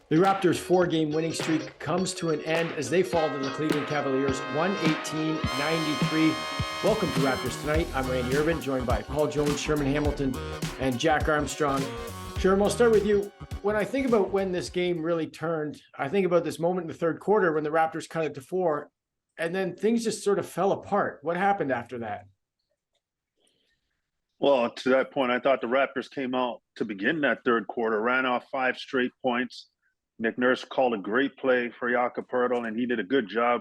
The Raptors' four-game winning streak comes to an end as they fall to the Cleveland Cavaliers 118-93. Welcome to Raptors Tonight. I'm Randy Urban, joined by Paul Jones, Sherman Hamilton, and Jack Armstrong. Sherman, I'll start with you. When I think about when this game really turned, I think about this moment in the third quarter when the Raptors cut it to 4, and then things just sort of fell apart. What happened after that? Well, to that point, I thought the Raptors came out to begin that third quarter, ran off 5 straight points. Nick Nurse called a great play for Jakob Poeltl, and he did a good job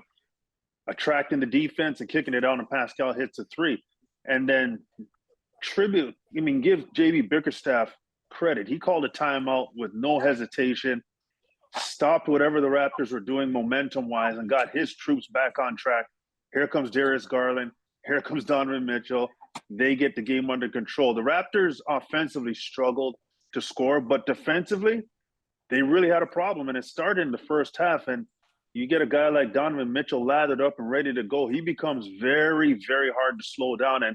attracting the defense and kicking it out, and Pascal hits a 3. And then give J.B. Bickerstaff credit. He called a timeout with no hesitation, stopped whatever the Raptors were doing momentum-wise, and got his troops back on track. Here comes Darius Garland. Here comes Donovan Mitchell. They get the game under control. The Raptors offensively struggled to score, but defensively, they really had a problem. And it started in the first half. And you get a guy like Donovan Mitchell lathered up and ready to go. He becomes very, very hard to slow down. And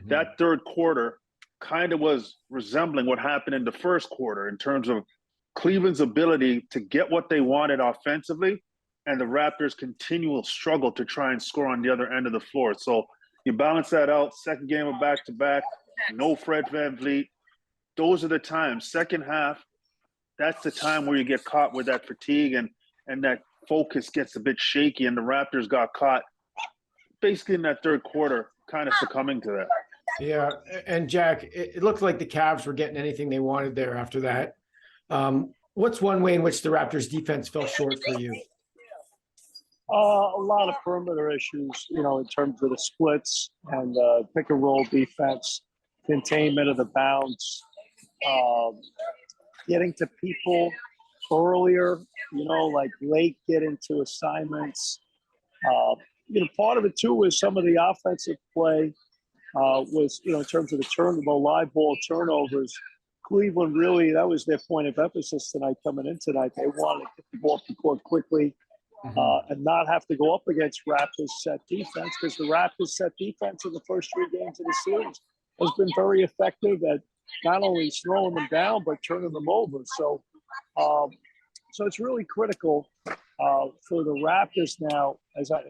that third quarter kind of was resembling what happened in the first quarter in terms of Cleveland's ability to get what they wanted offensively and the Raptors' continual struggle to try and score on the other end of the floor. So you balance that out, second game of back-to-back, no Fred VanVleet. Those are the times. Second half, that's the time where you get caught with that fatigue and that focus gets a bit shaky, and the Raptors got caught basically in that third quarter kind of succumbing to that. Yeah, and Jack, it looked like the Cavs were getting anything they wanted there after that. What's one way in which the Raptors defense fell short for you? A lot of perimeter issues, in terms of the splits and pick and roll defense, containment of the bounce, getting to people earlier, like late get into assignments. Part of it too was some of the offensive play was, in terms of the live ball turnovers. Cleveland really, that was their point of emphasis tonight coming in tonight. They wanted to get the ball to court quickly and not have to go up against Raptors set defense, because the Raptors set defense in the first 3 games of the series has been very effective at not only slowing them down, but turning them over. So it's really critical for the Raptors now, as I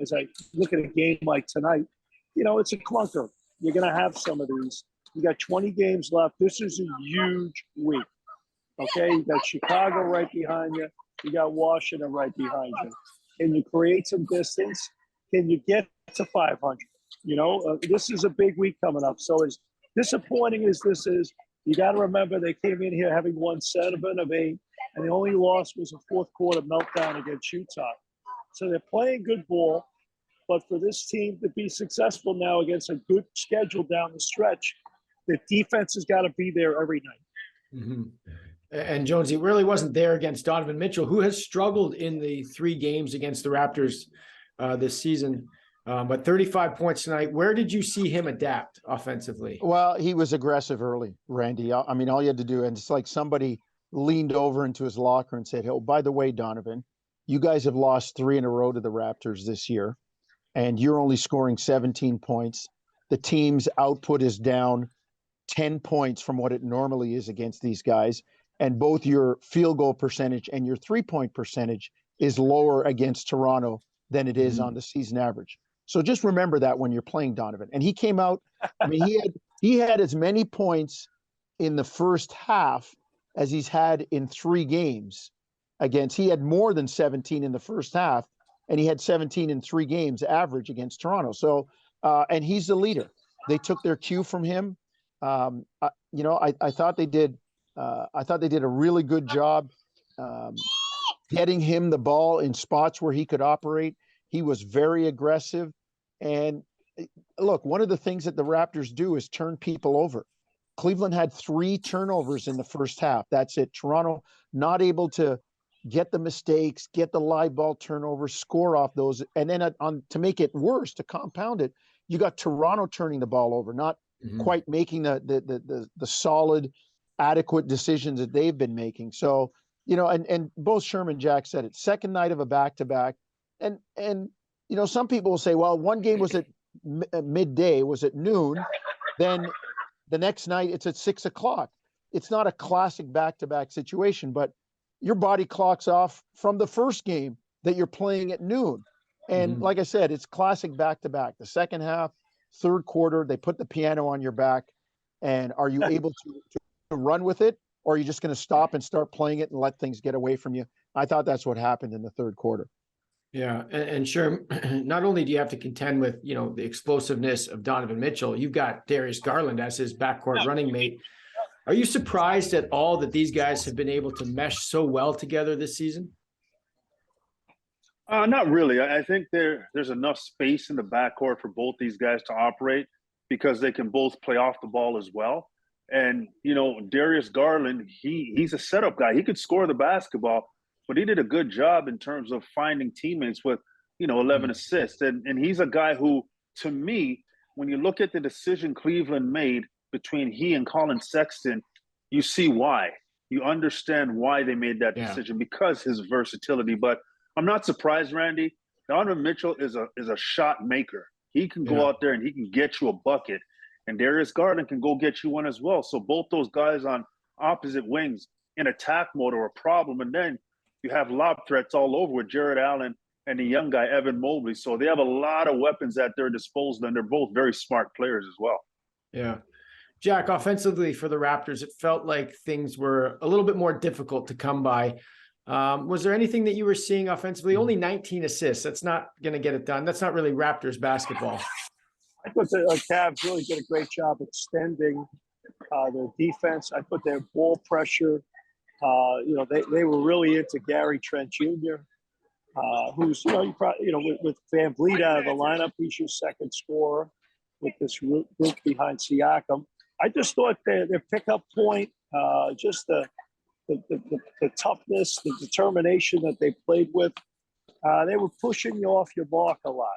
look at a game like tonight, it's a clunker. You're going to have some of these. You got 20 games left. This is a huge week. Okay, you got Chicago right behind you. You got Washington right behind you. Can you create some distance? Can you get to 500? This is a big week coming up. So as disappointing as this is, you got to remember they came in here having won 7 of 8, and the only loss was a fourth quarter meltdown against Utah. So they're playing good ball, but for this team to be successful now against a good schedule down the stretch, the defense has got to be there every night. Mm-hmm. And Jonesy really wasn't there against Donovan Mitchell, who has struggled in the 3 games against the Raptors this season. But 35 points tonight. Where did you see him adapt offensively? Well, he was aggressive early, Randy. I mean, all you had to do, and it's like somebody leaned over into his locker and said, "Oh, by the way, Donovan, you guys have lost 3 in a row to the Raptors this year, and you're only scoring 17 points. The team's output is down 10 points from what it normally is against these guys, and both your field goal percentage and your 3-point percentage is lower against Toronto than it is on the season average. So just remember that when you're playing Donovan." And he came out, I mean, he had as many points in the first half as he's had in 3 games against. He had more than 17 in the first half, and he had 17 in 3 games average against Toronto. So, and he's the leader. They took their cue from him. I thought they did. I thought they did a really good job getting him the ball in spots where he could operate. He was very aggressive. And look, one of the things that the Raptors do is turn people over. Cleveland had 3 turnovers in the first half. That's it. Toronto not able to get the mistakes, get the live ball turnovers, score off those. And then to make it worse, to compound it, you got Toronto turning the ball over, not quite making the solid, adequate decisions that they've been making. So, and both Sherman and Jack said it, second night of a back-to-back. And some people will say, well, one game was at midday, was at noon. Then the next night it's at 6 o'clock. It's not a classic back-to-back situation, but your body clocks off from the first game that you're playing at noon. And like I said, it's classic back-to-back. The second half, third quarter, they put the piano on your back. And are you able to run with it, or are you just going to stop and start playing it and let things get away from you? I thought that's what happened in the third quarter. Yeah, and sure, not only do you have to contend with, the explosiveness of Donovan Mitchell, you've got Darius Garland as his backcourt running mate. Are you surprised at all that these guys have been able to mesh so well together this season? Not really. I think there's enough space in the backcourt for both these guys to operate because they can both play off the ball as well. And, Darius Garland, he's a setup guy. He could score the basketball, but he did a good job in terms of finding teammates with, 11 assists. And he's a guy who, to me, when you look at the decision Cleveland made between he and Colin Sexton, you see why. You understand why they made that decision because his versatility. But I'm not surprised, Randy. Donovan Mitchell is a shot maker. He can go out there and he can get you a bucket. And Darius Garland can go get you one as well. So both those guys on opposite wings in attack mode are a problem. And then you have lob threats all over with Jared Allen and the young guy, Evan Mobley. So they have a lot of weapons at their disposal, and they're both very smart players as well. Yeah. Jack, offensively for the Raptors, it felt like things were a little bit more difficult to come by. Was there anything that you were seeing offensively? Only 19 assists. That's not going to get it done. That's not really Raptors basketball. I thought the Cavs really did a great job extending their defense. I thought their ball pressure, they were really into Gary Trent Jr., who's, with VanVleet out of the lineup, he's your second scorer with this group behind Siakam. I just thought their pickup point, just the toughness, the determination that they played with, they were pushing you off your block a lot,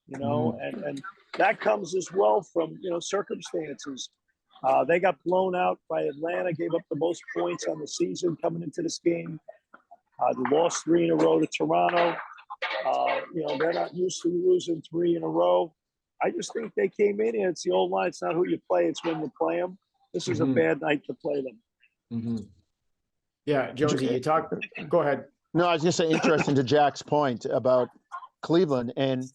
and that comes as well from, circumstances. They got blown out by Atlanta, gave up the most points on the season coming into this game. They lost 3 in a row to Toronto. They're not used to losing 3 in a row. I just think they came in here. It's the old line. It's not who you play. It's when you play them. This is a bad night to play them. Yeah, Jonesy, you talk. Go ahead. No, I was just saying, interesting to Jack's point about Cleveland. And,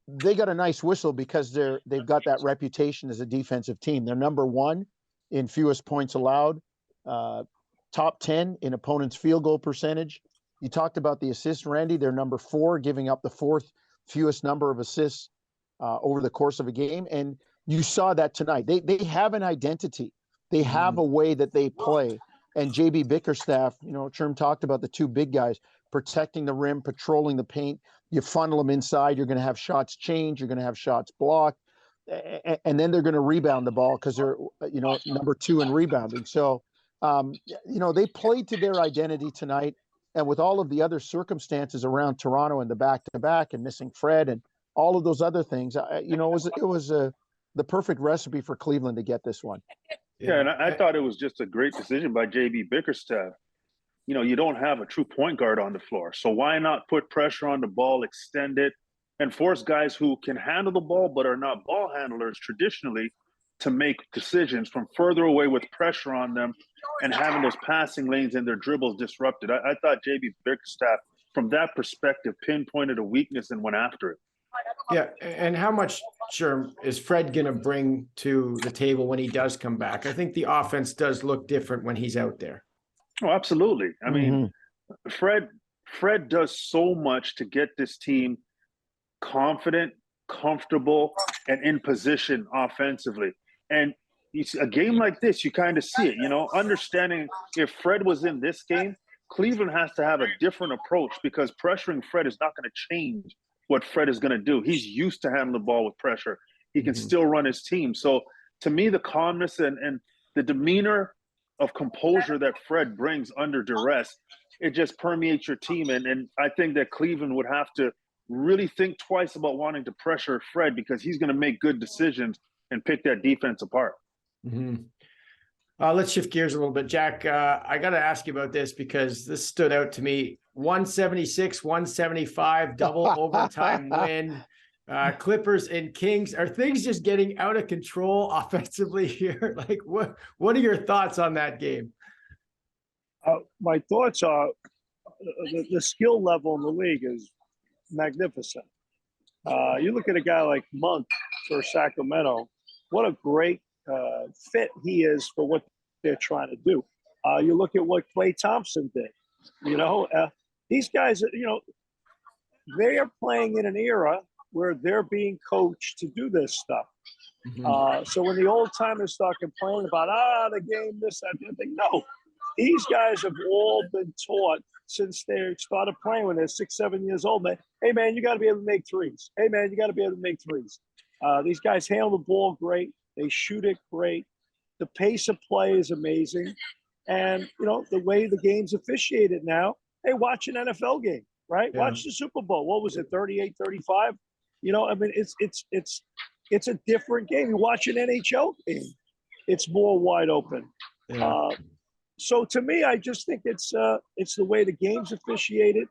they got a nice whistle because they've got that reputation as a defensive team. They're number 1 in fewest points allowed, top 10 in opponents' field goal percentage. You talked about the assists, Randy. They're number 4, giving up the 4th fewest number of assists over the course of a game. And you saw that tonight. They have an identity. They have a way that they play. And JB Bickerstaff, Sherm talked about the 2 big guys protecting the rim, patrolling the paint. You funnel them inside, you're going to have shots change, you're going to have shots blocked, and then they're going to rebound the ball because they're, number 2 in rebounding. So, they played to their identity tonight. And with all of the other circumstances around Toronto and the back-to-back and missing Fred and all of those other things, it was the perfect recipe for Cleveland to get this one. Yeah, and I thought it was just a great decision by JB Bickerstaff. You don't have a true point guard on the floor. So why not put pressure on the ball, extend it, and force guys who can handle the ball but are not ball handlers traditionally to make decisions from further away with pressure on them and having those passing lanes and their dribbles disrupted. I thought JB Bickerstaff, from that perspective, pinpointed a weakness and went after it. Yeah, and how much, Sherm, is Fred going to bring to the table when he does come back? I think the offense does look different when he's out there. Oh, absolutely. I mean, Fred does so much to get this team confident, comfortable, and in position offensively. And you see, a game like this, you kind of see it, understanding if Fred was in this game, Cleveland has to have a different approach because pressuring Fred is not going to change what Fred is going to do. He's used to handling the ball with pressure. He can still run his team. So to me, the calmness and the demeanor of composure that Fred brings under duress, it just permeates your team. And I think that Cleveland would have to really think twice about wanting to pressure Fred because he's going to make good decisions and pick that defense apart. Let's shift gears a little bit. Jack, I got to ask you about this because this stood out to me. 176-175 double overtime win. Clippers and Kings. Are things just getting out of control offensively here? Like, what are your thoughts on that game? My thoughts are the skill level in the league is magnificent. You look at a guy like Monk for Sacramento, what a great fit he is for what they're trying to do. You look at what Klay Thompson did. These guys, they are playing in an era where they're being coached to do this stuff. So when the old timers start complaining about the game, this, that, the other thing, no, these guys have all been taught since they started playing when they're 6, 7 years old. Man, hey man, you got to be able to make threes. Hey man, you got to be able to make threes. These guys handle the ball great. They shoot it great. The pace of play is amazing, and the way the game's officiated now. Hey, watch an NFL game, right? Yeah. Watch the Super Bowl. What was it, 38-35? It's a different game. You watch an NHL game, it's more wide open. Yeah. So to me, I just think it's the way the game's officiated,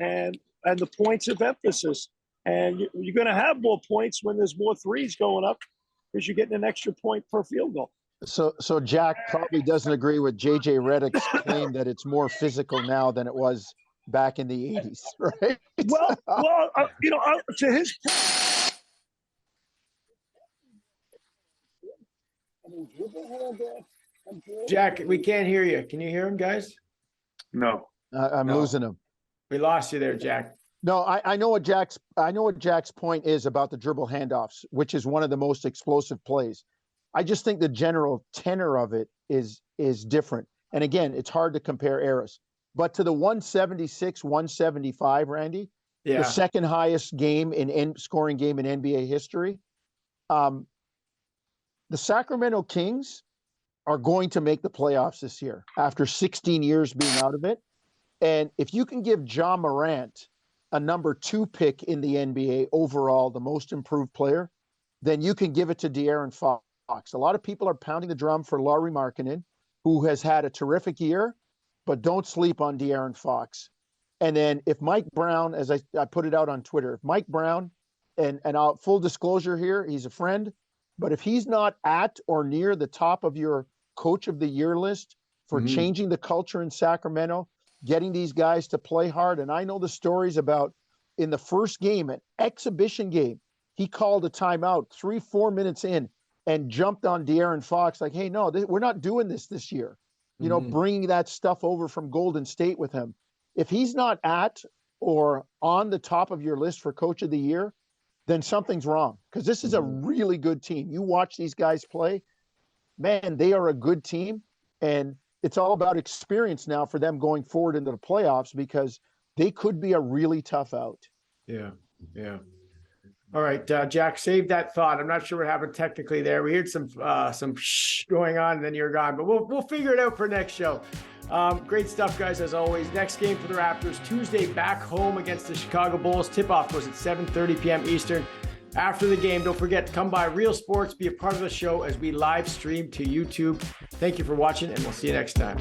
and the points of emphasis. And you're going to have more points when there's more threes going up because you're getting an extra point per field goal. So Jack probably doesn't agree with JJ Redick's claim that it's more physical now than it was back in the 80s, right? Well, to his point. Jack, we can't hear you. Can you hear him, guys? No. I'm losing him. We lost you there, Jack. No, I know what Jack's point is about the dribble handoffs, which is one of the most explosive plays. I just think the general tenor of it is different. And again, it's hard to compare eras. But to the 176, 175, Randy, the second highest game scoring game in NBA history, the Sacramento Kings are going to make the playoffs this year after 16 years being out of it. And if you can give Ja Morant a number 2 pick in the NBA overall, the most improved player, then you can give it to De'Aaron Fox. A lot of people are pounding the drum for Lauri Markkanen, who has had a terrific year, but don't sleep on De'Aaron Fox. And then if Mike Brown, as I put it out on Twitter, if Mike Brown, and I'll, full disclosure here, he's a friend, but if he's not at or near the top of your coach of the year list for changing the culture in Sacramento, getting these guys to play hard. And I know the stories about in the first game, an exhibition game, he called a timeout 3-4 minutes in and jumped on De'Aaron Fox like, hey, no, we're not doing this year. Bringing that stuff over from Golden State with him. If he's not at or on the top of your list for coach of the year, then something's wrong, because this is a really good team. You watch these guys play, man, they are a good team. And it's all about experience now for them going forward into the playoffs, because they could be a really tough out. Yeah. All right, Jack, save that thought. I'm not sure what happened technically there. We heard some shh going on, and then you're gone. But we'll figure it out for next show. Great stuff, guys, as always. Next game for the Raptors, Tuesday, back home against the Chicago Bulls. Tip-off goes at 7:30 p.m. Eastern. After the game, don't forget to come by Real Sports, be a part of the show as we live stream to YouTube. Thank you for watching, and we'll see you next time.